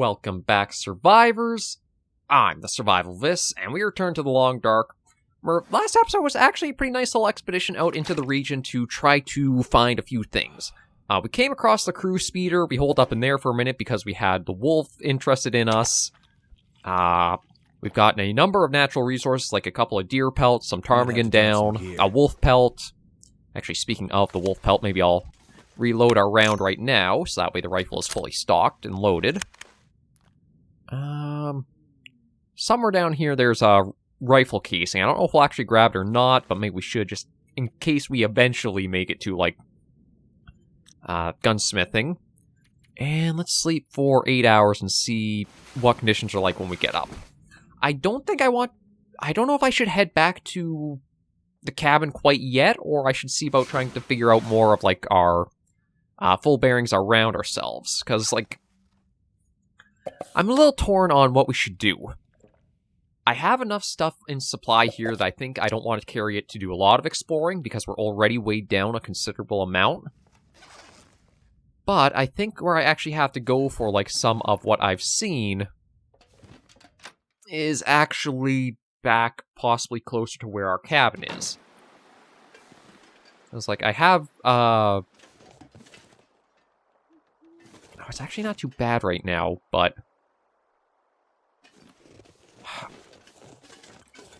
Welcome back, survivors. I'm the SurvivalVis, and we return to the Long Dark. Our last episode was actually a pretty nice little expedition out into the region to try to find a few things. We came across the cruise speeder. We holed up in there for a minute because we had the wolf interested in us. We've gotten a number of natural resources, like a couple of deer pelts, some ptarmigan down, a wolf pelt. Actually, speaking of the wolf pelt, maybe I'll reload our round right now, so that way the rifle is fully stocked and loaded. Somewhere down here there's a rifle casing. I don't know if we'll actually grab it or not, but maybe we should, just in case we eventually make it to, like, gunsmithing. And let's sleep for 8 hours and see what conditions are like when we get up. I don't know if I should head back to the cabin quite yet, or I should see about trying to figure out more of, like, our full bearings around ourselves. Because, like, I'm a little torn on what we should do. I have enough stuff in supply here that I think I don't want to carry it to do a lot of exploring, because we're already weighed down a considerable amount. But I think where I actually have to go for, like, some of what I've seen is actually back possibly closer to where our cabin is. It's like, I have, oh, it's actually not too bad right now, but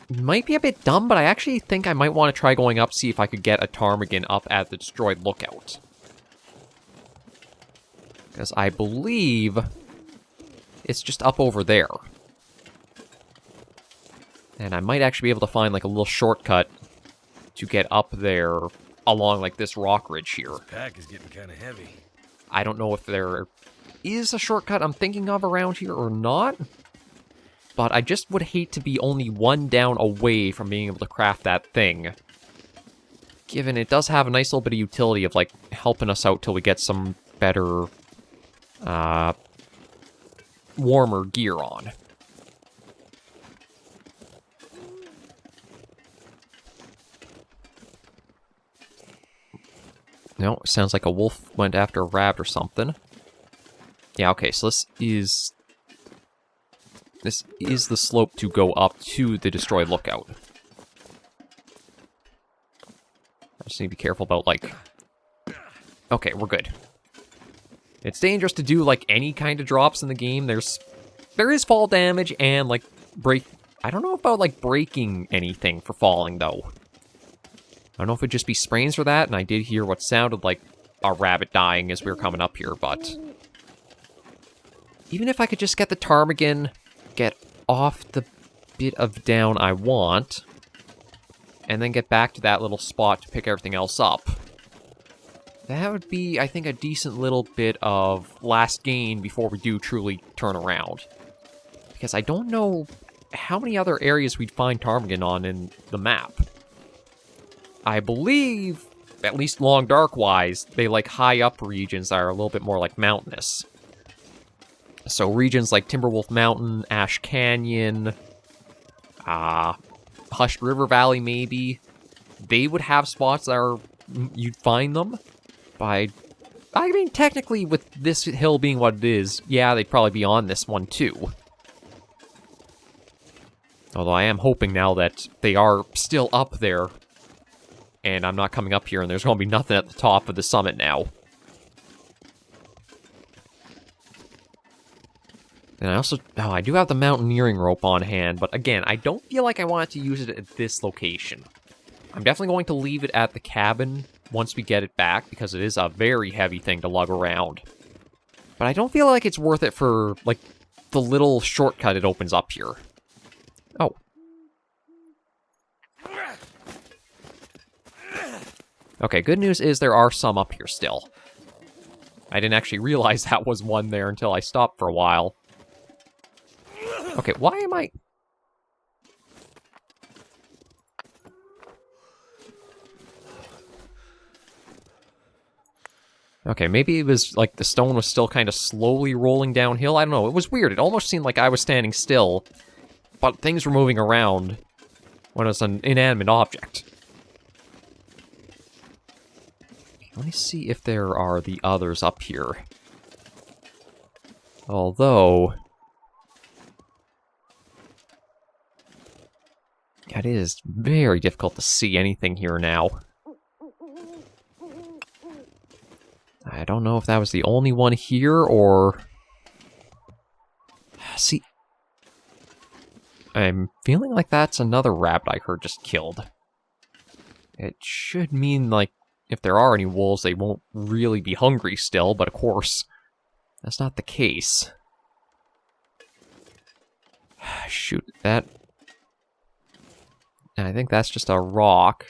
might be a bit dumb, but I actually think I might want to try going up, see if I could get a ptarmigan up at the destroyed lookout. Because I believe it's just up over there. And I might actually be able to find, like, a little shortcut to get up there along, like, this rock ridge here. This pack is getting kind of heavy. I don't know if there is a shortcut I'm thinking of around here or not. But I just would hate to be only one down away from being able to craft that thing. Given it does have a nice little bit of utility of, like, helping us out till we get some better, warmer gear on. No, it sounds like a wolf went after a rabbit or something. Yeah, okay, so this is the slope to go up to the destroyed lookout. I just need to be careful about, like... Okay, we're good. It's dangerous to do, like, any kind of drops in the game. There is fall damage and, like, I don't know about, like, breaking anything for falling, though. I don't know if it'd just be sprains for that, and I did hear what sounded like a rabbit dying as we were coming up here, but... Even if I could just get the ptarmigan, get off the bit of down I want, and then get back to that little spot to pick everything else up. That would be, I think, a decent little bit of last gain before we do truly turn around. Because I don't know how many other areas we'd find ptarmigan on in the map. I believe, at least Long Dark-wise, they like high up regions that are a little bit more like mountainous. So regions like Timberwolf Mountain, Ash Canyon, Hushed River Valley maybe, they would have spots that are, you'd find them. But I mean, technically with this hill being what it is, yeah, they'd probably be on this one too. Although I am hoping now that they are still up there, and I'm not coming up here and there's going to be nothing at the top of the summit now. And I also... Oh, I do have the mountaineering rope on hand, but again, I don't feel like I want to use it at this location. I'm definitely going to leave it at the cabin once we get it back, because it is a very heavy thing to lug around. But I don't feel like it's worth it for, like, the little shortcut it opens up here. Oh. Okay, good news is there are some up here still. I didn't actually realize that was one there until I stopped for a while. Okay, why am I... Okay, maybe it was like the stone was still kind of slowly rolling downhill. I don't know, it was weird. It almost seemed like I was standing still, but things were moving around when it was an inanimate object. Let me see if there are the others up here. Although... it is very difficult to see anything here now. I don't know if that was the only one here, or... See... I'm feeling like that's another rabbit I heard just killed. It should mean, like, if there are any wolves, they won't really be hungry still, but of course, that's not the case. Shoot, that... I think that's just a rock.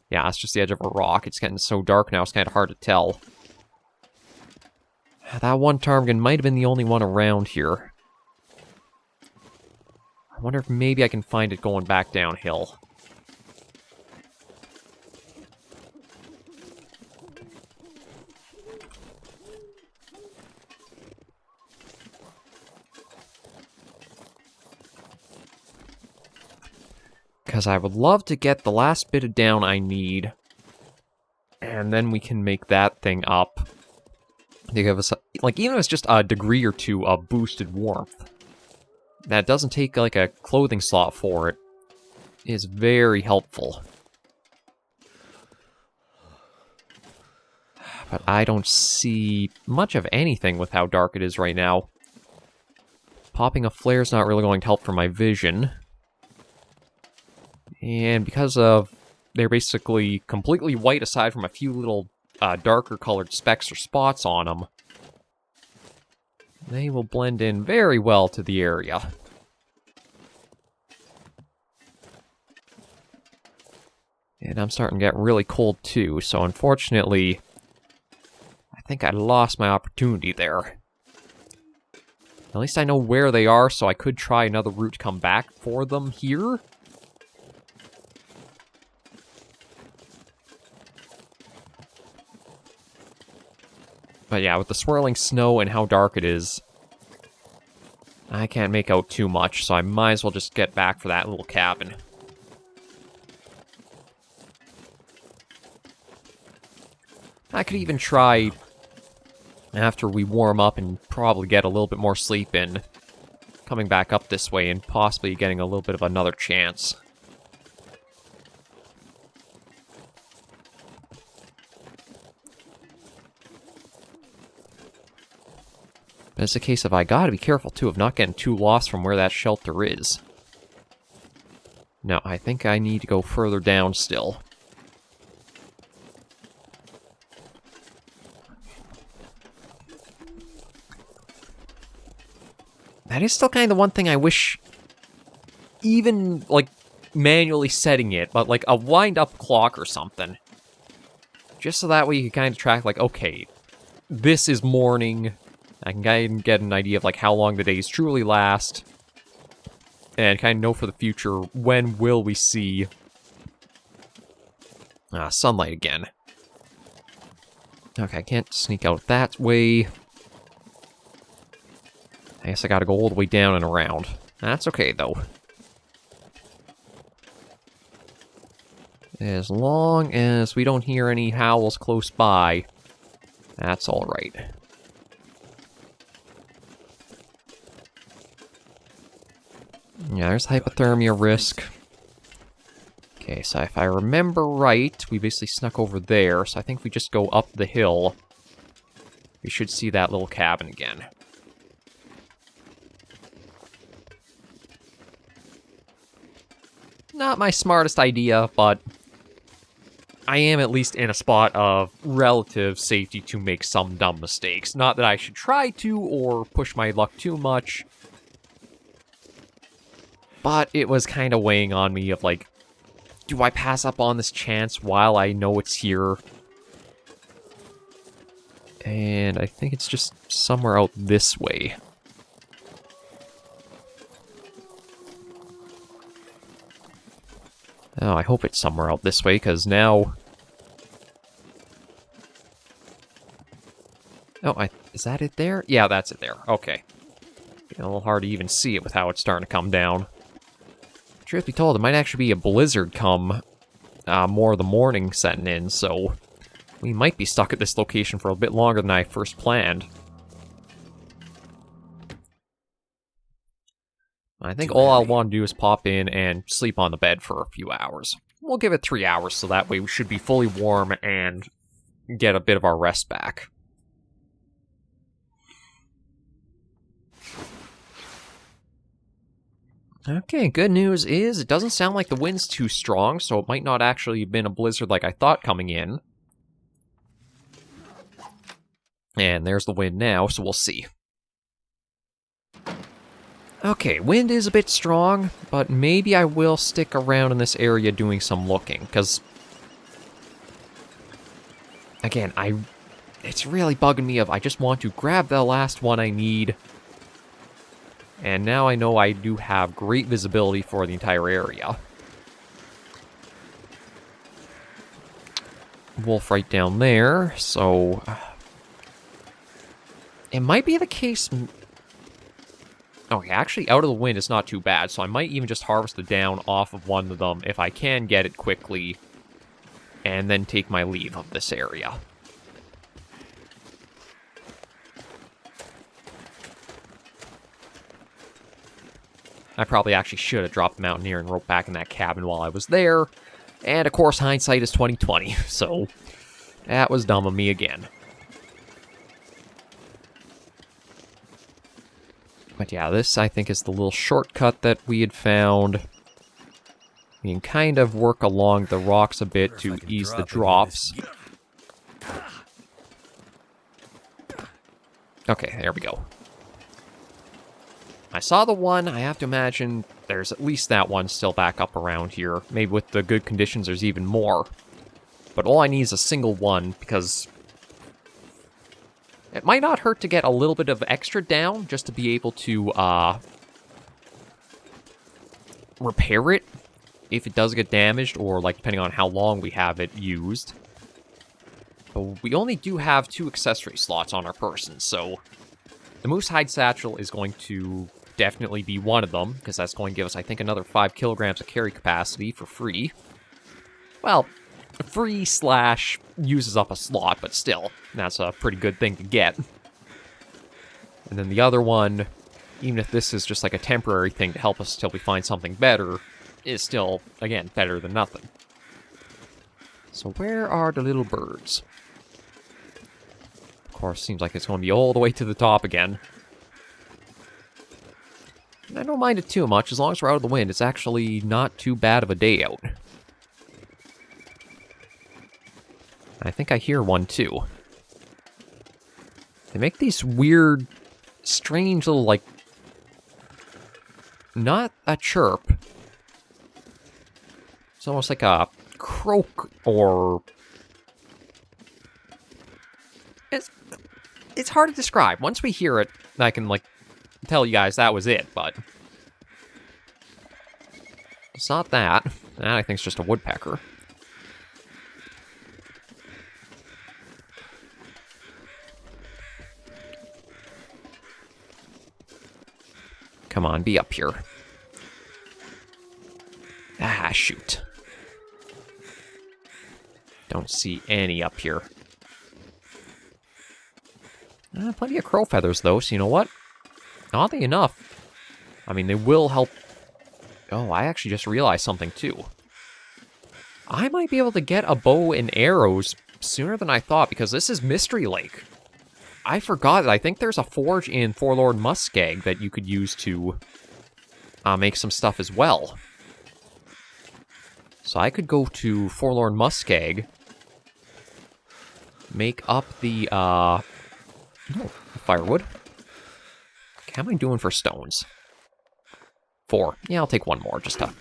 Yeah, that's just the edge of a rock. It's getting so dark now, it's kind of hard to tell. That one ptarmigan might have been the only one around here. I wonder if maybe I can find it going back downhill. Because I would love to get the last bit of down I need. And then we can make that thing up. To give us, like, even if it's just a degree or two of boosted warmth. That doesn't take, like, a clothing slot for it. Is very helpful. But I don't see much of anything with how dark it is right now. Popping a flare is not really going to help for my vision. And because of... they're basically completely white aside from a few little darker colored specks or spots on them, they will blend in very well to the area. And I'm starting to get really cold too, so unfortunately, I think I lost my opportunity there. At least I know where they are, so I could try another route to come back for them here. But yeah, with the swirling snow and how dark it is, I can't make out too much, so I might as well just get back for that little cabin. I could even try, after we warm up and probably get a little bit more sleep in, coming back up this way and possibly getting a little bit of another chance. But it's a case of I gotta be careful, too, of not getting too lost from where that shelter is. No, I think I need to go further down still. That is still kind of the one thing I wish, even, like, manually setting it, but, like, a wind-up clock or something. Just so that way you can kind of track, like, okay, this is morning. I can kind of get an idea of, like, how long the days truly last. And kind of know for the future, when will we see sunlight again. Okay, I can't sneak out that way. I guess I gotta go all the way down and around. That's okay, though. As long as we don't hear any howls close by, that's alright. Yeah, there's hypothermia risk. Okay, so if I remember right, we basically snuck over there, so I think if we just go up the hill, we should see that little cabin again. Not my smartest idea, but I am at least in a spot of relative safety to make some dumb mistakes. Not that I should try to or push my luck too much, but it was kind of weighing on me of like, do I pass up on this chance while I know it's here? And I think it's just somewhere out this way. Oh, I hope it's somewhere out this way, because now... Oh, is that it there? Yeah, that's it there. Okay. A little hard to even see it with how it's starting to come down. Truth be told, it might actually be a blizzard come more of the morning setting in, so we might be stuck at this location for a bit longer than I first planned. I think all I'll want to do is pop in and sleep on the bed for a few hours. We'll give it 3 hours, so that way we should be fully warm and get a bit of our rest back. Okay, good news is it doesn't sound like the wind's too strong, so it might not actually have been a blizzard like I thought coming in. And there's the wind now, so we'll see. Okay, wind is a bit strong, but maybe I will stick around in this area doing some looking, because... Again, it's really bugging me I just want to grab the last one I need. And now I know I do have great visibility for the entire area. Wolf right down there, so... It might be the case... Okay, actually, out of the wind is not too bad, so I might even just harvest the down off of one of them if I can get it quickly, and then take my leave of this area. I probably actually should have dropped the Mountaineer and roped back in that cabin while I was there, and of course, hindsight is 20/20, so that was dumb of me again. But yeah, this, I think, is the little shortcut that we had found. We can kind of work along the rocks a bit to ease the drops. Okay, there we go. I saw the one. I have to imagine there's at least that one still back up around here. Maybe with the good conditions, there's even more. But all I need is a single one, because... It might not hurt to get a little bit of extra down, just to be able to, repair it, if it does get damaged, or, like, depending on how long we have it used. But we only do have 2 accessory slots on our person, so... The Moose Hide Satchel is going to definitely be one of them, because that's going to give us, I think, another 5 kilograms of carry capacity for free. Well... free / uses up a slot, but still, that's a pretty good thing to get. And then the other one, even if this is just like a temporary thing to help us till we find something better, is still, again, better than nothing. So where are the little birds? Of course, seems like it's going to be all the way to the top again. And I don't mind it too much, as long as we're out of the wind, it's actually not too bad of a day out. I think I hear one, too. They make these weird, strange little, like... Not a chirp. It's almost like a croak, or... It's hard to describe. Once we hear it, I can, like, tell you guys that was it, but... It's not that. That, I think, is just a woodpecker. Come on, be up here. Ah, shoot. Don't see any up here. Plenty of crow feathers, though, so you know what? Oddly enough, I mean, they will help... Oh, I actually just realized something, too. I might be able to get a bow and arrows sooner than I thought, because this is Mystery Lake. I forgot. I think there's a forge in Forlorn Muskeg that you could use to make some stuff as well. So I could go to Forlorn Muskeg, make up the firewood. How am I doing for stones? 4. Yeah, I'll take one more just to...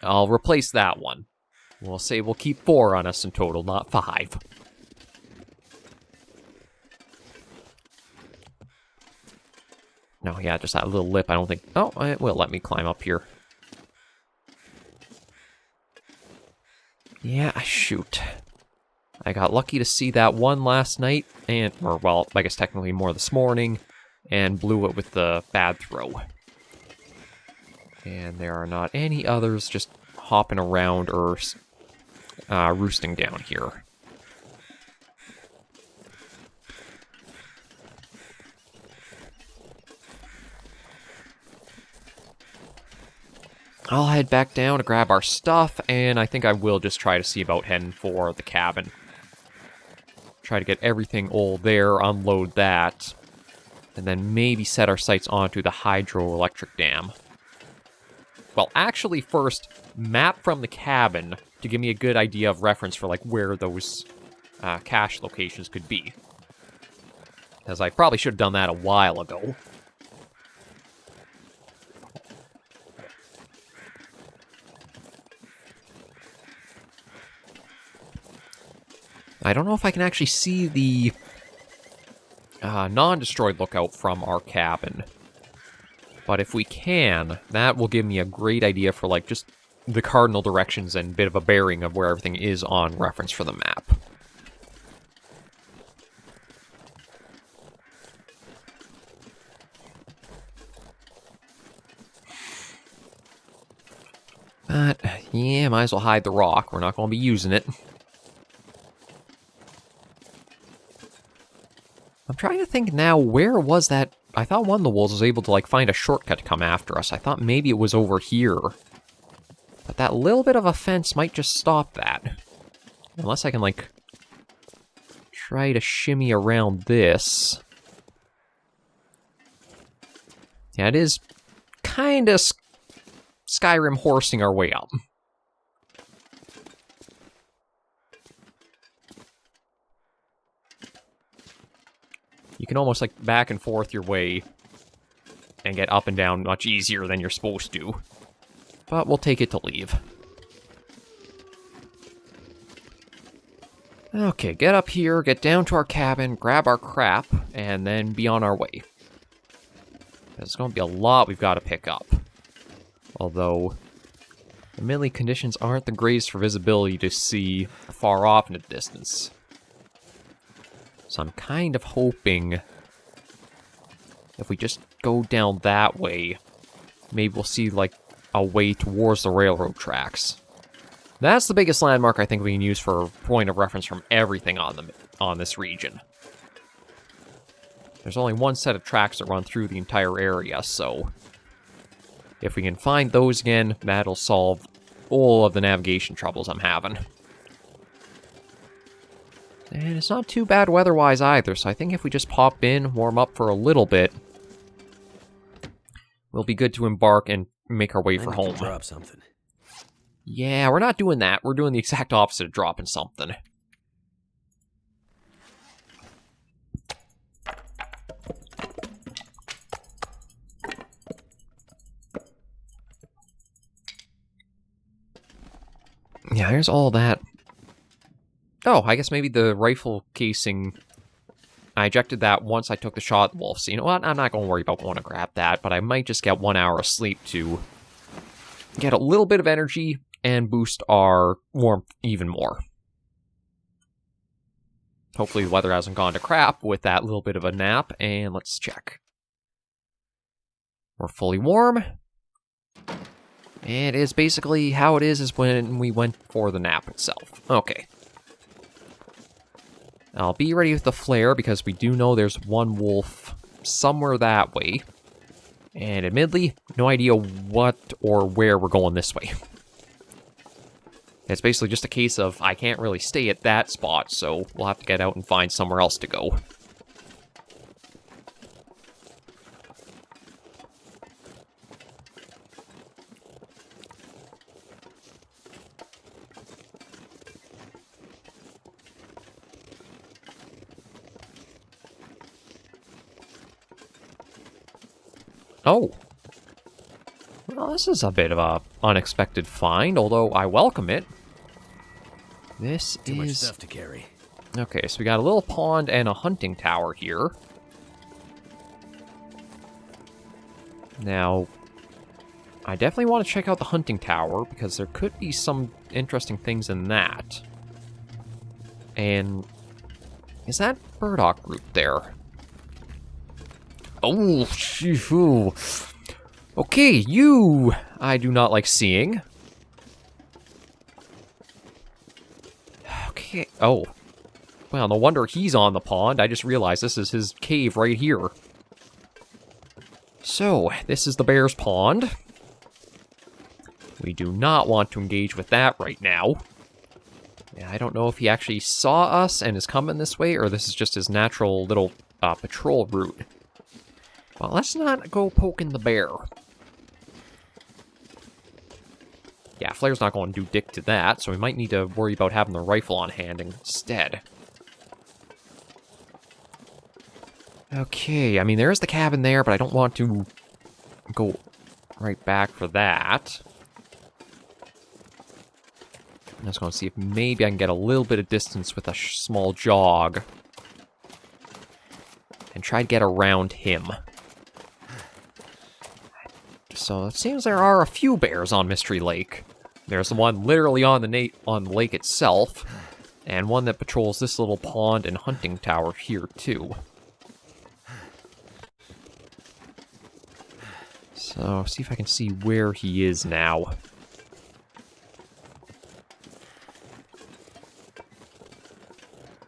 I'll replace that one. We'll say we'll keep 4 on us in total, not 5. No, yeah, just that little lip, I don't think... Oh, it will let me climb up here. Yeah, shoot. I got lucky to see that one last night, and... Or, well, I guess technically more this morning, and blew it with the bad throw. And there are not any others just hopping around or roosting down here. I'll head back down to grab our stuff, and I think I will just try to see about heading for the cabin. Try to get everything all there, unload that, and then maybe set our sights onto the hydroelectric dam. Well, actually, first, map from the cabin to give me a good idea of reference for, like, where those cache locations could be. Because I probably should have done that a while ago. I don't know if I can actually see the non-destroyed lookout from our cabin. But if we can, that will give me a great idea for, like, just the cardinal directions and a bit of a bearing of where everything is on reference for the map. But, yeah, might as well hide the rock. We're not going to be using it. I'm trying to think now, where was that? I thought one of the wolves was able to, like, find a shortcut to come after us. I thought maybe it was over here. But that little bit of a fence might just stop that. Unless I can, like, try to shimmy around this. Yeah, it is kind of Skyrim horsing our way up. You can almost, like, back and forth your way and get up and down much easier than you're supposed to. But we'll take it to leave. Okay, get up here, get down to our cabin, grab our crap, and then be on our way. There's going to be a lot we've got to pick up. Although, admittedly, conditions aren't the greatest for visibility to see far off in the distance. So I'm kind of hoping if we just go down that way, maybe we'll see, like, a way towards the railroad tracks. That's the biggest landmark I think we can use for a point of reference from everything on this region. There's only one set of tracks that run through the entire area, so if we can find those again, that'll solve all of the navigation troubles I'm having. And it's not too bad weather-wise either, so I think if we just pop in, warm up for a little bit, we'll be good to embark and make our way for home. Drop something. Yeah, we're not doing that. We're doing the exact opposite of dropping something. Yeah, there's all that. Oh, I guess maybe the rifle casing, I ejected that once I took the shot at the wolf. So you know what? I'm not going to worry about going to grab that, but I might just get 1 hour of sleep to get a little bit of energy and boost our warmth even more. Hopefully the weather hasn't gone to crap with that little bit of a nap, and let's check. We're fully warm. And it is basically how it is when we went for the nap itself. Okay. I'll be ready with the flare because we do know there's one wolf somewhere that way. And admittedly, no idea what or where we're going this way. It's basically just a case of I can't really stay at that spot, so we'll have to get out and find somewhere else to go. Oh. Well, this is a bit of a unexpected find, although I welcome it. This Too much stuff to carry. Okay, so we got a little pond and a hunting tower here. Now, I definitely want to check out the hunting tower, because there could be some interesting things in that. And is that burdock root there? Oh, shoo. Okay, you I do not like seeing. Okay, oh. Well, no wonder he's on the pond. I just realized this is his cave right here. So, this is the bear's pond. We do not want to engage with that right now. Yeah, I don't know if he actually saw us and is coming this way, or this is just his natural little patrol route. Well, let's not go poking the bear. Yeah, Flare's not going to do dick to that, so we might need to worry about having the rifle on hand instead. Okay, I mean, there is the cabin there, but I don't want to go right back for that. I'm just going to see if maybe I can get a little bit of distance with a small jog. And try to get around him. So it seems there are a few bears on Mystery Lake. There's the one literally on the lake itself. And one that patrols this little pond and hunting tower here, too. So, see if I can see where he is now.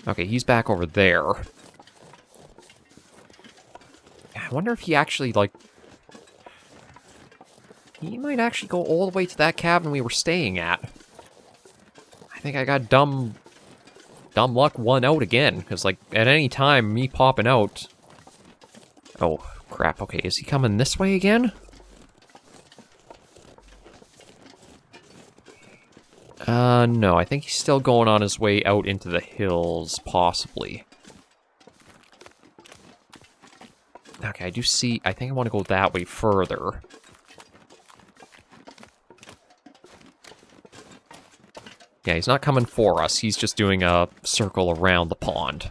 Okay, he's back over there. I wonder if he actually, like... He might actually go all the way to that cabin we were staying at. I think I got dumb luck one out again, because, like, at any time, me popping out... Oh, crap, okay, is he coming this way again? No, I think he's still going on his way out into the hills, possibly. Okay, I do see... I think I want to go that way further. Yeah, he's not coming for us. He's just doing a circle around the pond.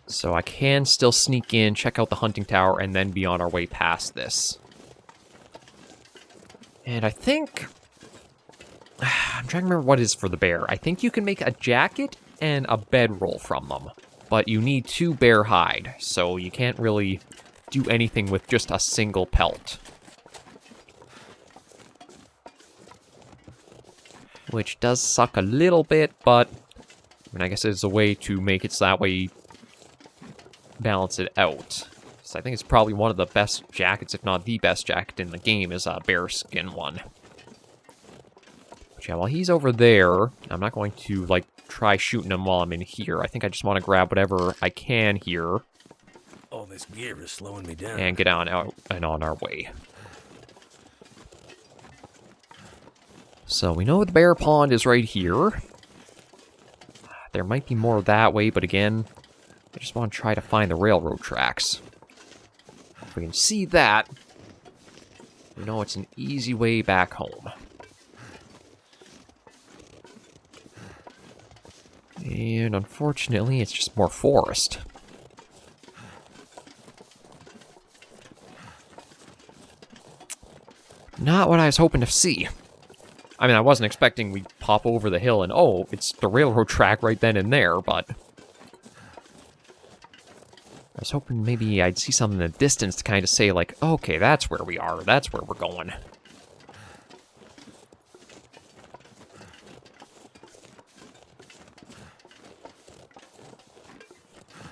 So I can still sneak in, check out the hunting tower, and then be on our way past this. And I think... I'm trying to remember what is for the bear. I think you can make a jacket and a bedroll from them. But you need 2 bear hide, so you can't really do anything with just a single pelt. Which does suck a little bit, but... I mean, I guess it's a way to make it so that way you balance it out. So I think it's probably one of the best jackets, if not the best jacket in the game, is a bearskin one. But yeah, while he's over there, I'm not going to, like, try shooting him while I'm in here. I think I just want to grab whatever I can here. All this gear is slowing me down. And get on out and on our way. So we know the bear pond is right here. There might be more that way, but again, I just want to try to find the railroad tracks. If we can see that, we know it's an easy way back home. And unfortunately, it's just more forest. Not what I was hoping to see. I mean, I wasn't expecting we'd pop over the hill and, oh, it's the railroad track right then and there, but... I was hoping maybe I'd see something in the distance to kind of say, like, okay, that's where we are, that's where we're going.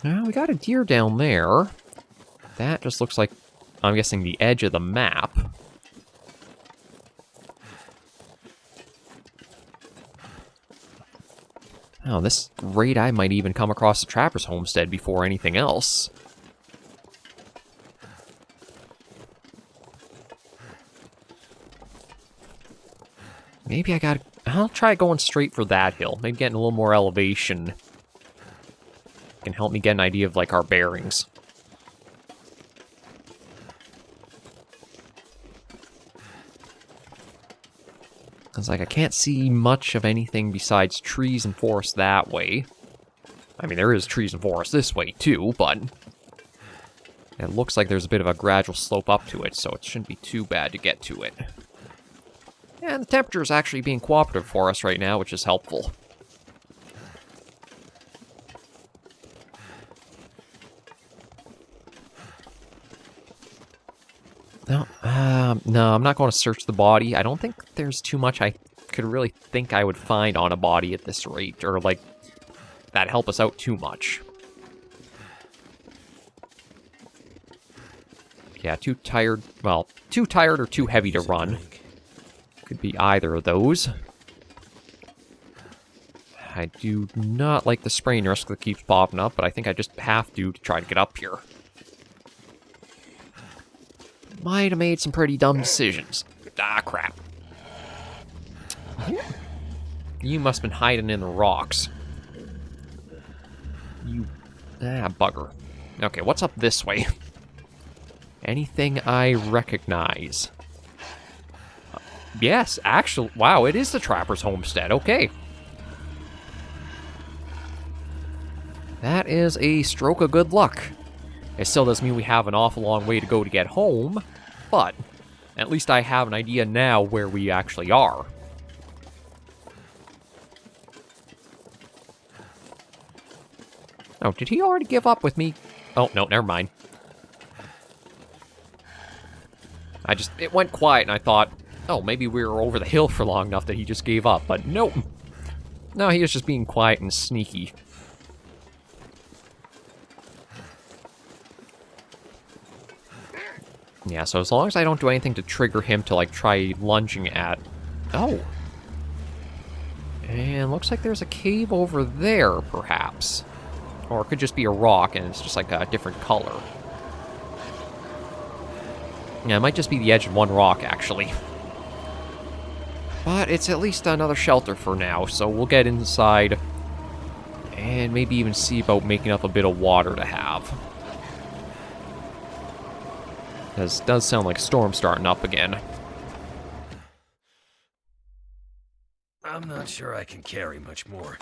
Now, we got a deer down there. That just looks like, I'm guessing, the edge of the map. Oh, this rate I might even come across the Trapper's Homestead before anything else. Maybe I'll try going straight for that hill. Maybe getting a little more elevation can help me get an idea of, like, our bearings. Because, like, I can't see much of anything besides trees and forest that way. I mean, there is trees and forest this way, too, but... it looks like there's a bit of a gradual slope up to it, so it shouldn't be too bad to get to it. And the temperature is actually being cooperative for us right now, which is helpful. No, I'm not going to search the body. I don't think there's too much I could really think I would find on a body at this rate, or, like, that'd help us out too much. Yeah, too tired. Well, too tired or too heavy to run. Could be either of those. I do not like the sprain risk that keeps popping up, but I think I just have to try to get up here. Might have made some pretty dumb decisions. Ah, crap. You must have been hiding in the rocks. You... Ah, bugger. Okay, what's up this way? Anything I recognize? Yes, actually... Wow, it is the Trapper's Homestead. Okay. That is a stroke of good luck. It still doesn't mean we have an awful long way to go to get home, but at least I have an idea now where we actually are. Oh, did he already give up with me? Oh, no, never mind. It went quiet and I thought, oh, maybe we were over the hill for long enough that he just gave up, but nope. No, he was just being quiet and sneaky. Yeah, so as long as I don't do anything to trigger him to, like, try lunging at... Oh. And looks like there's a cave over there, perhaps. Or it could just be a rock and it's just, like, a different color. Yeah, it might just be the edge of one rock, actually. But it's at least another shelter for now, so we'll get inside and maybe even see about making up a bit of water to have. Because it does sound like a storm starting up again. I'm not sure I can carry much more.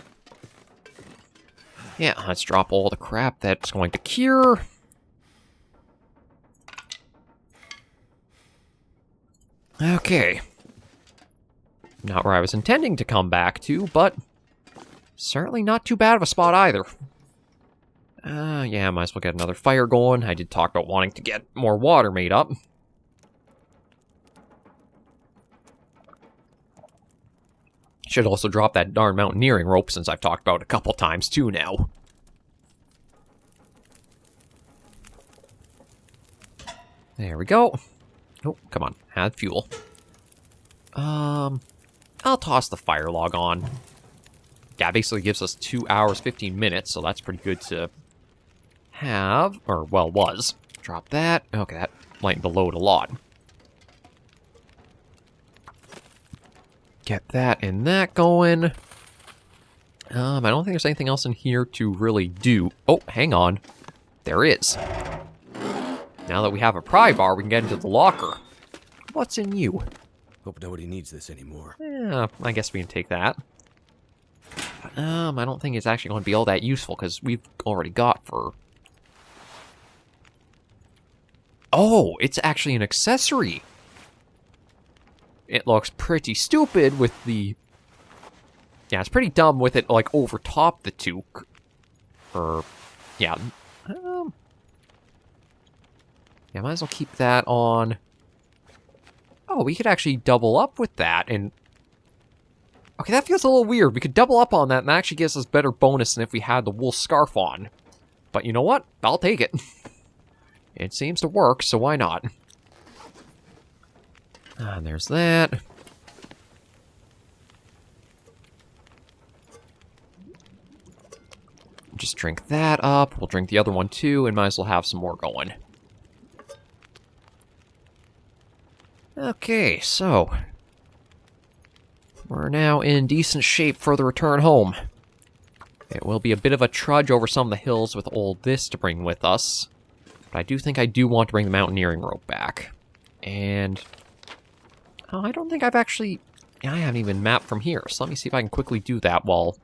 Yeah, let's drop all the crap that's going to cure. Okay. Not where I was intending to come back to, but certainly not too bad of a spot either. Yeah, might as well get another fire going. I did talk about wanting to get more water made up. Should also drop that darn mountaineering rope since I've talked about it a couple times too now. There we go. Oh, come on. Add fuel. I'll toss the fire log on. Yeah, it basically gives us 2 hours, 15 minutes, so that's pretty good to have. Or, well, was. Drop that. Okay, that lightened the load a lot. Get that and that going. I don't think there's anything else in here to really do. Oh, hang on. There is. Now that we have a pry bar, we can get into the locker. What's in you? Hope nobody needs this anymore. Yeah, I guess we can take that. I don't think it's actually going to be all that useful, because we've already got for... Oh, it's actually an accessory! It looks pretty stupid with the... Yeah, it's pretty dumb with it, like, over top the toque. Or... Yeah. Yeah, might as well keep that on. Oh, we could actually double up with that, and... Okay, that feels a little weird. We could double up on that, and that actually gives us better bonus than if we had the wool scarf on. But you know what? I'll take it. It seems to work, so why not? And there's that. Just drink that up. We'll drink the other one too, and might as well have some more going. Okay, so... We're now in decent shape for the return home. It will be a bit of a trudge over some of the hills with all this to bring with us. But I do think I do want to bring the mountaineering rope back. And... Oh, I don't think I've actually... I haven't even mapped from here, so let me see if I can quickly do that while...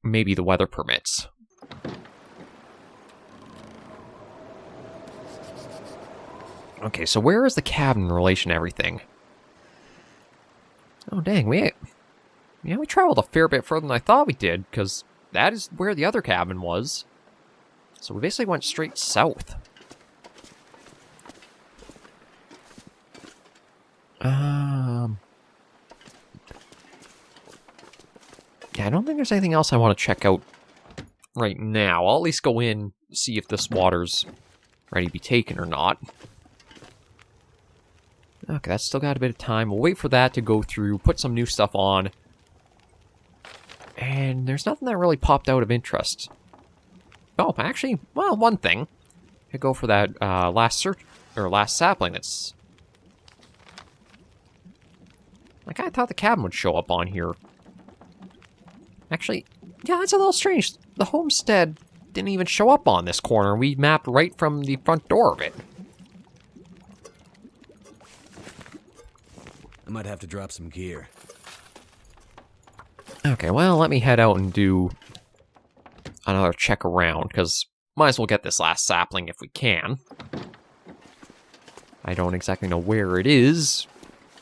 Maybe the weather permits. Okay, so where is the cabin in relation to everything? Oh, dang, we traveled a fair bit further than I thought we did, because that is where the other cabin was. So we basically went straight south. Yeah, I don't think there's anything else I want to check out right now. I'll at least go in, see if this water's ready to be taken or not. Okay, that's still got a bit of time. We'll wait for that to go through, put some new stuff on. And there's nothing that really popped out of interest. Oh, actually, well, one thing. I go for that last sapling that's... Like, I thought the cabin would show up on here. Actually, yeah, that's a little strange. The homestead didn't even show up on this corner. We mapped right from the front door of it. I might have to drop some gear. Okay, well, let me head out and do another check around, because might as well get this last sapling if we can. I don't exactly know where it is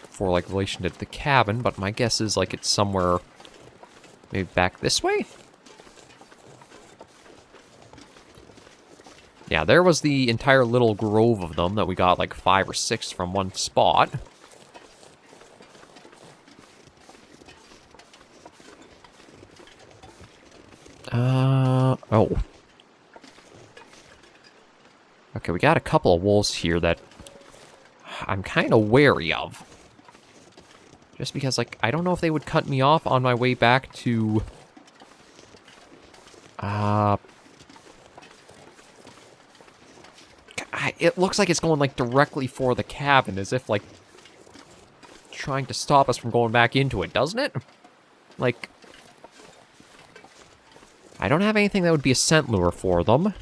for, like, relation to the cabin, but my guess is, like, it's somewhere maybe back this way? Yeah, there was the entire little grove of them that we got, like, 5 or 6 from one spot. Oh. Okay, we got a couple of wolves here that I'm kind of wary of. Just because, like, I don't know if they would cut me off on my way back to... It looks like it's going, like, directly for the cabin, as if, like, trying to stop us from going back into it, doesn't it? Like... I don't have anything that would be a scent lure for them.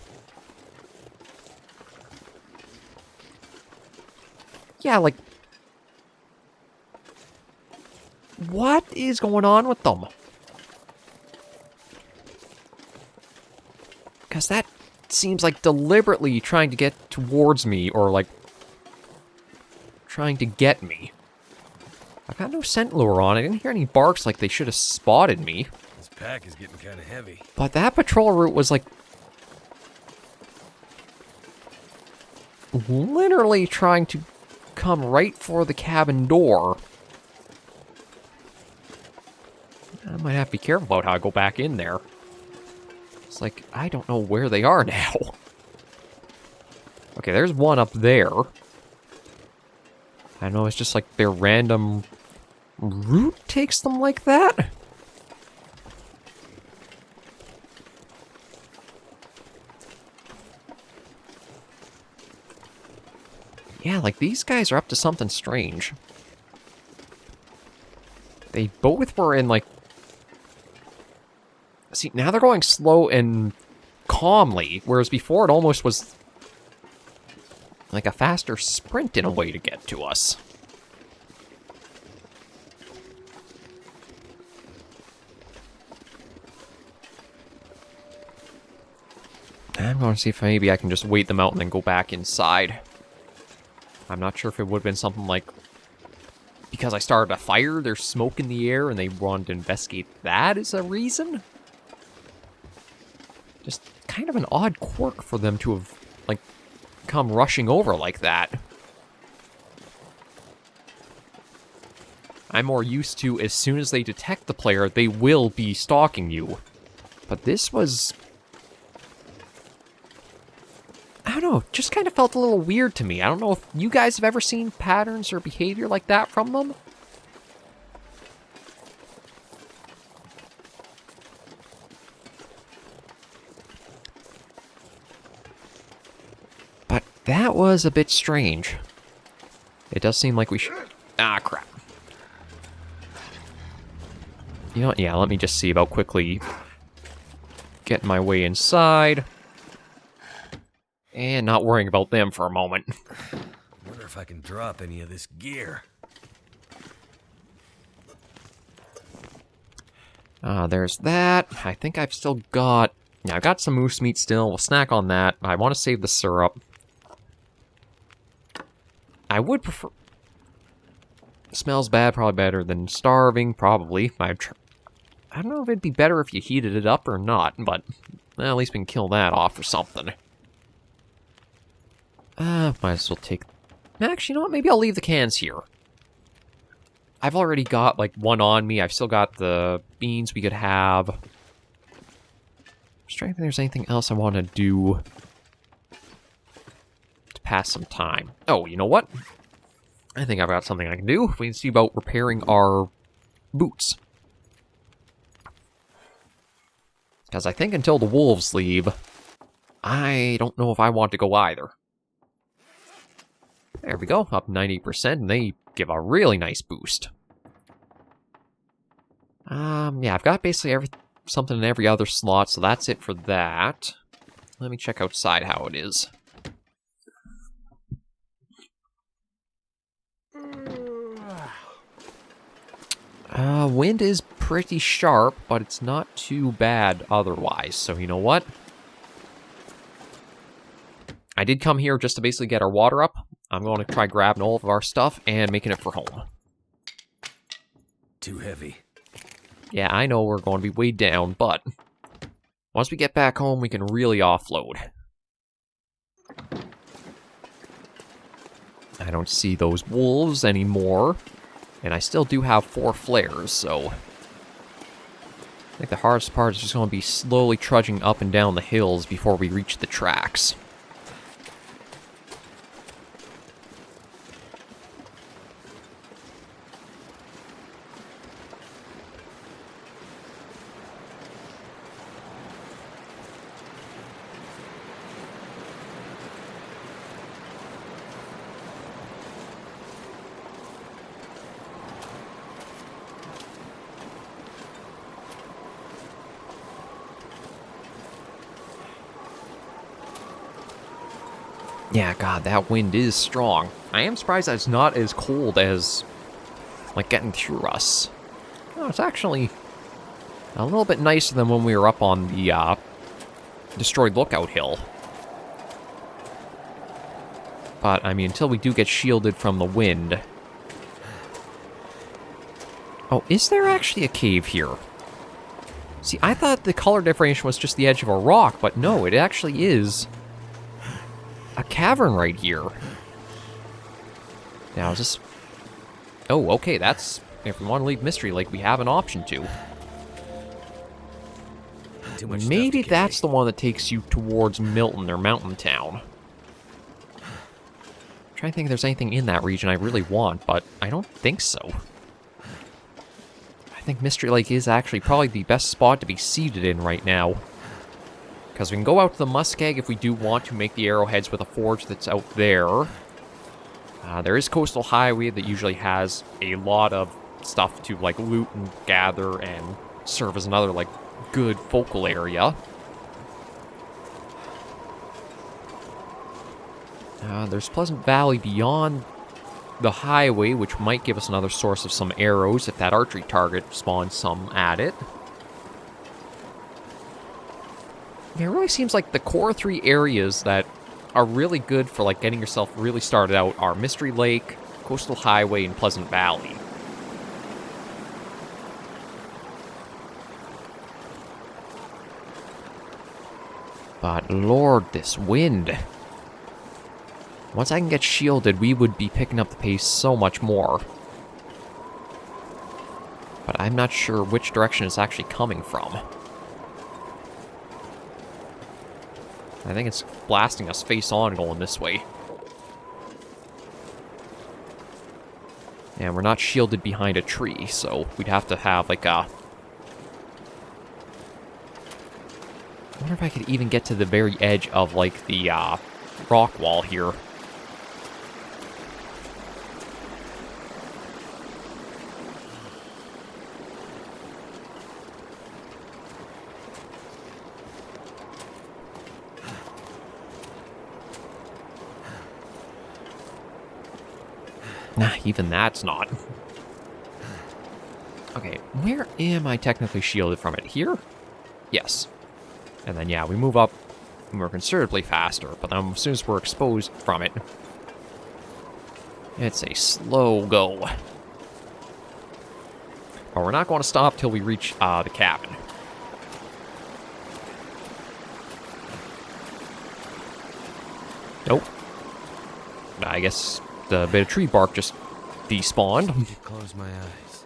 Yeah, like... What is going on with them? Because that seems like deliberately trying to get towards me, or like... trying to get me. I've got no scent lure on. I didn't hear any barks like they should have spotted me. This pack is getting kind of heavy. But that patrol route was like... literally trying to come right for the cabin door. I might have to be careful about how I go back in there. It's like, I don't know where they are now. Okay, there's one up there. I know it's just like their random route takes them like that. Yeah, like these guys are up to something strange. They both were in like... See, now they're going slow and calmly, whereas before it almost was like a faster sprint in a way to get to us. I'm going to see if maybe I can just wait them out and then go back inside. I'm not sure if it would have been something like... because I started a fire, there's smoke in the air, and they wanted to investigate that as a reason? Just kind of an odd quirk for them to have, like, come rushing over like that. I'm more used to, as soon as they detect the player, they will be stalking you. But this was... I don't know, just kind of felt a little weird to me. I don't know if you guys have ever seen patterns or behavior like that from them. But that was a bit strange. It does seem like we should... Ah, crap. You know what? Yeah, let me just see about quickly getting my way inside. And not worrying about them for a moment. I wonder if I can drop any of this gear. There's that. I think I've still got... Yeah, I've got some moose meat still. We'll snack on that. I want to save the syrup. I would prefer... Smells bad, probably better than starving, probably. I don't know if it'd be better if you heated it up or not, but well, at least we can kill that off or something. Might as well take... Actually, you know what? Maybe I'll leave the cans here. I've already got, like, one on me. I've still got the beans we could have. I'm just trying to think if there's anything else I want to do. pass some time. Oh, you know what? I think I've got something I can do. We can see about repairing our boots. Because I think until the wolves leave, I don't know if I want to go either. There we go, up 90%, and they give a really nice boost. Yeah, I've got basically something in every other slot, so that's it for that. Let me check outside how it is. Wind is pretty sharp, but it's not too bad otherwise, so you know what? I did come here just to basically get our water up. I'm going to try grabbing all of our stuff and making it for home. Too heavy. Yeah, I know we're going to be weighed down, but once we get back home, we can really offload. I don't see those wolves anymore, and I still do have 4 flares, so I think the hardest part is just going to be slowly trudging up and down the hills before we reach the tracks. Yeah, God, that wind is strong. I am surprised that it's not as cold as, like, getting through us. Oh, it's actually a little bit nicer than when we were up on the, destroyed Lookout Hill. But, I mean, until we do get shielded from the wind... Oh, is there actually a cave here? See, I thought the color differentiation was just the edge of a rock, but no, it actually is... a cavern right here. Now, is this... Oh, okay, that's... If we want to leave Mystery Lake, we have an option to. Maybe that's the one that takes you towards Milton or Mountain Town. I'm trying to think if there's anything in that region I really want, but I don't think so. I think Mystery Lake is actually probably the best spot to be seated in right now. Because we can go out to the Muskeg if we do want to make the arrowheads with a forge that's out there. There is Coastal Highway that usually has a lot of stuff to, like, loot and gather and serve as another, like, good focal area. There's Pleasant Valley beyond the highway, which might give us another source of some arrows if that archery target spawns some at it. Yeah, it really seems like the core 3 areas that are really good for, like, getting yourself really started out are Mystery Lake, Coastal Highway, and Pleasant Valley. But lord, this wind. Once I can get shielded, we would be picking up the pace so much more. But I'm not sure which direction it's actually coming from. I think it's blasting us face on going this way. And we're not shielded behind a tree, so we'd have to have, like, a... I wonder if I could even get to the very edge of, like, the, rock wall here. Nah, even that's not. Okay, where am I technically shielded from it? Here? Yes. And then, yeah, we move up, and we're considerably faster, but then as soon as we're exposed from it, it's a slow go. But we're not going to stop till we reach the cabin. Nope. I guess the bit of tree bark just despawned. I need to close my eyes.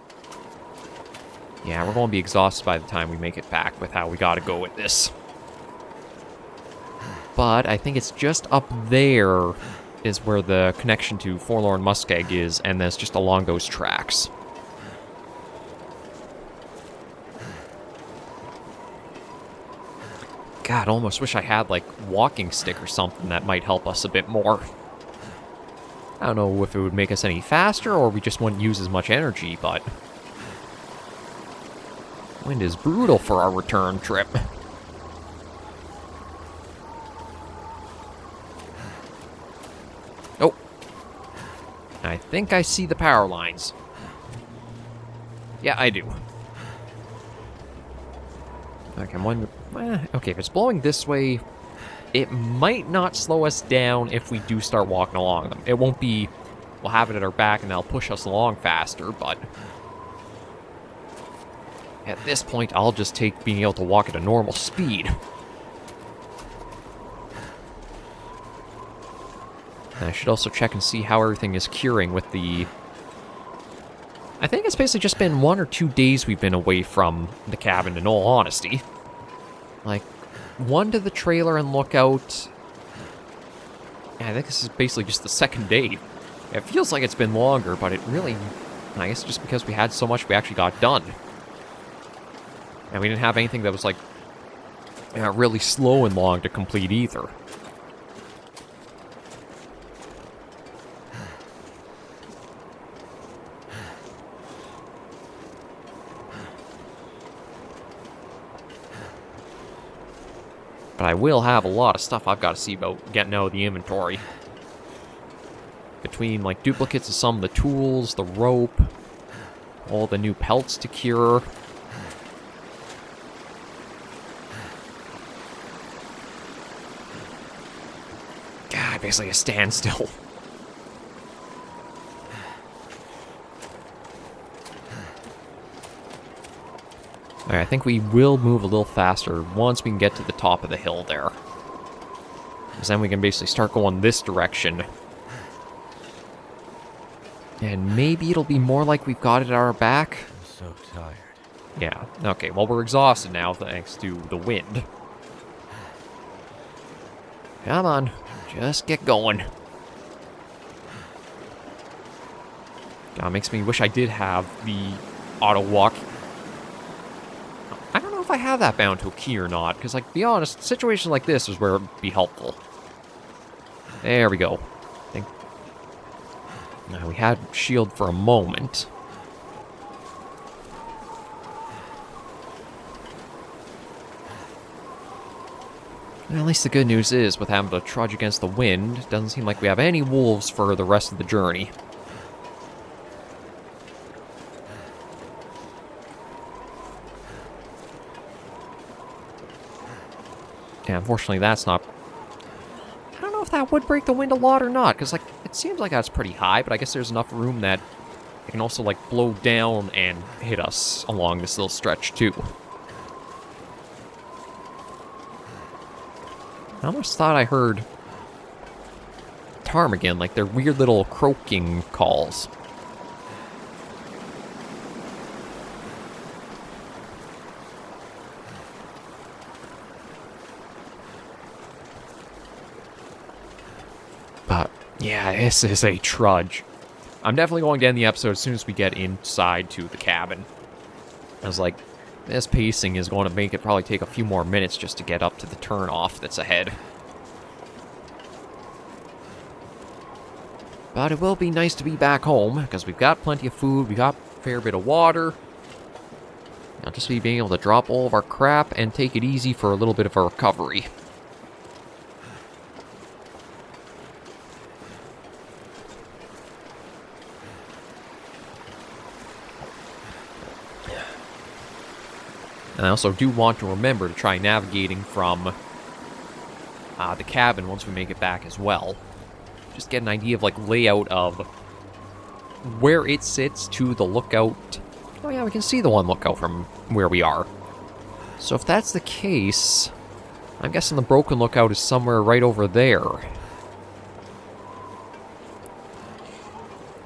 Yeah, we're going to be exhausted by the time we make it back with how we got to go with this. But I think it's just up there is where the connection to Forlorn Muskeg is, and that's just along those tracks. God, I almost wish I had, like, walking stick or something that might help us a bit more. I don't know if it would make us any faster, or we just wouldn't use as much energy, but... Wind is brutal for our return trip. Oh. I think I see the power lines. Yeah, I do. Okay, I'm wondering... okay, if it's blowing this way, it might not slow us down if we do start walking along them. It won't be... We'll have it at our back and that'll push us along faster, but... At this point, I'll just take being able to walk at a normal speed. And I should also check and see how everything is curing with the... I think it's basically just been 1 or 2 days we've been away from the cabin, in all honesty. Like, 1 to the trailer and lookout. Yeah, I think this is basically just the 2nd day. It feels like it's been longer, but it really... I guess just because we had so much we actually got done. And we didn't have anything that was, like, really slow and long to complete either. But I will have a lot of stuff I've got to see about getting out of the inventory. Between, like, duplicates of some of the tools, the rope, all the new pelts to cure. God, basically a standstill. Alright, I think we will move a little faster once we can get to the top of the hill there. Because then we can basically start going this direction. And maybe it'll be more like we've got it at our back. I'm so tired. Yeah, okay, well we're exhausted now thanks to the wind. Come on, just get going. God, makes me wish I did have the auto walk. I don't know if I have that bound to a key or not, because, like, to be honest, situations like this is where it would be helpful. There we go. I think... Now, we had shield for a moment. Well, at least the good news is, with having to trudge against the wind, it doesn't seem like we have any wolves for the rest of the journey. Yeah, unfortunately that's not... I don't know if that would break the wind a lot or not, because, like, it seems like that's pretty high, but I guess there's enough room that it can also, like, blow down and hit us along this little stretch, too. I almost thought I heard ptarmigan, like their weird little croaking calls. But, yeah, this is a trudge. I'm definitely going to end the episode as soon as we get inside to the cabin. I was like, this pacing is going to make it probably take a few more minutes just to get up to the turnoff that's ahead. But it will be nice to be back home, because we've got plenty of food, we've got a fair bit of water. Now just be being able to drop all of our crap and take it easy for a little bit of a recovery. And I also do want to remember to try navigating from the cabin once we make it back as well. Just get an idea of, like, layout of where it sits to the lookout. Oh yeah, we can see the one lookout from where we are. So if that's the case, I'm guessing the broken lookout is somewhere right over there.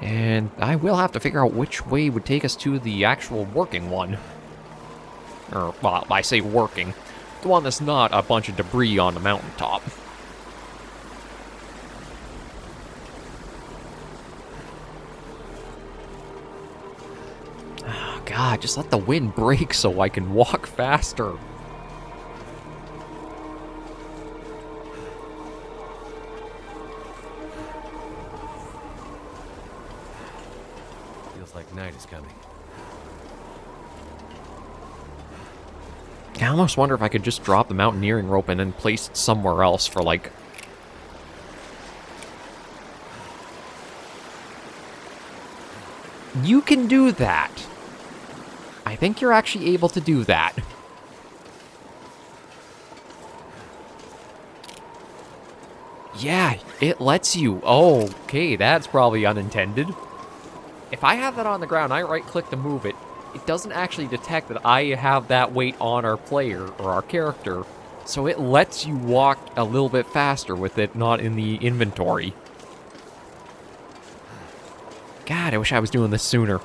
And I will have to figure out which way would take us to the actual working one. Or, well, I say working. The one that's not a bunch of debris on the mountaintop. God, just let the wind break so I can walk faster. Feels like night is coming. I almost wonder if I could just drop the mountaineering rope and then place it somewhere else for, like... You can do that. I think you're actually able to do that. Yeah, it lets you. Oh, okay, that's probably unintended. If I have that on the ground, I right-click to move it. It doesn't actually detect that I have that weight on our player, or our character, so it lets you walk a little bit faster with it not in the inventory. God, I wish I was doing this sooner.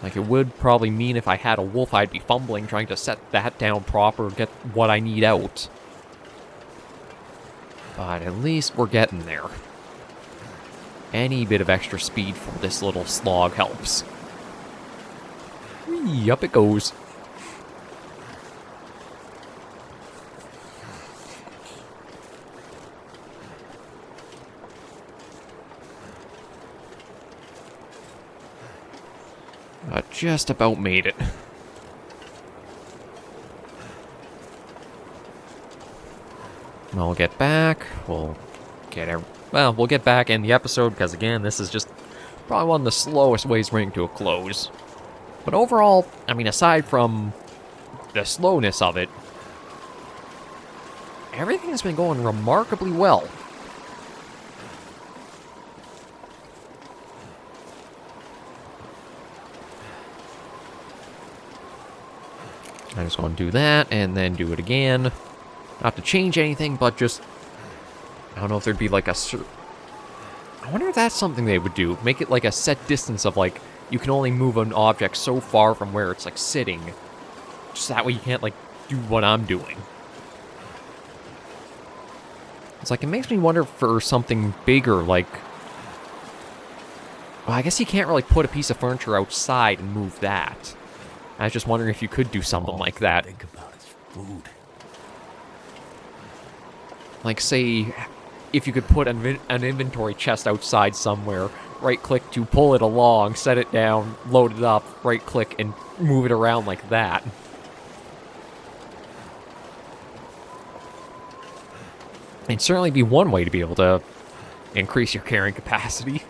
Like, it would probably mean if I had a wolf, I'd be fumbling trying to set that down proper, get what I need out. But at least we're getting there. Any bit of extra speed from this little slog helps. Whee, up it goes. Just about made it. We'll get back. We'll get back in the episode, because again, this is just probably one of the slowest ways bringing to a close. But overall, I mean, aside from the slowness of it, everything has been going remarkably well. I just want to do that, and then do it again. Not to change anything, but just... I don't know if there'd be like a... I wonder if that's something they would do. Make it like a set distance of like, you can only move an object so far from where it's like sitting. Just that way you can't like do what I'm doing. It's like, it makes me wonder for something bigger, like... Well, I guess you can't really put a piece of furniture outside and move that. I was just wondering if you could do something like that. Think about is food. Like, say, if you could put an inventory chest outside somewhere, right-click to pull it along, set it down, load it up, right-click, and move it around like that. It'd certainly be one way to be able to increase your carrying capacity.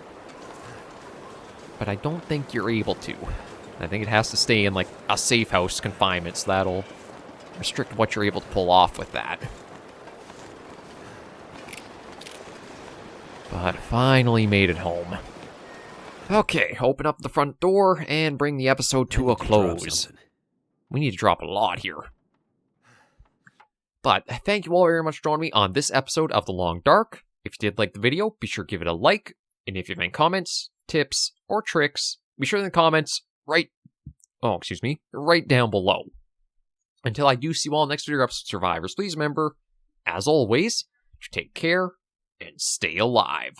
But I don't think you're able to. I think it has to stay in, like, a safe house confinement, so that'll restrict what you're able to pull off with that. But finally made it home. Okay, open up the front door and bring the episode to a close. We need to drop a lot here. But thank you all very much for joining me on this episode of The Long Dark. If you did like the video, be sure to give it a like. And if you have any comments, tips, or tricks, be sure in the comments right down below. Until I do see you all next video episode Survivors, please remember, as always, to take care and stay alive.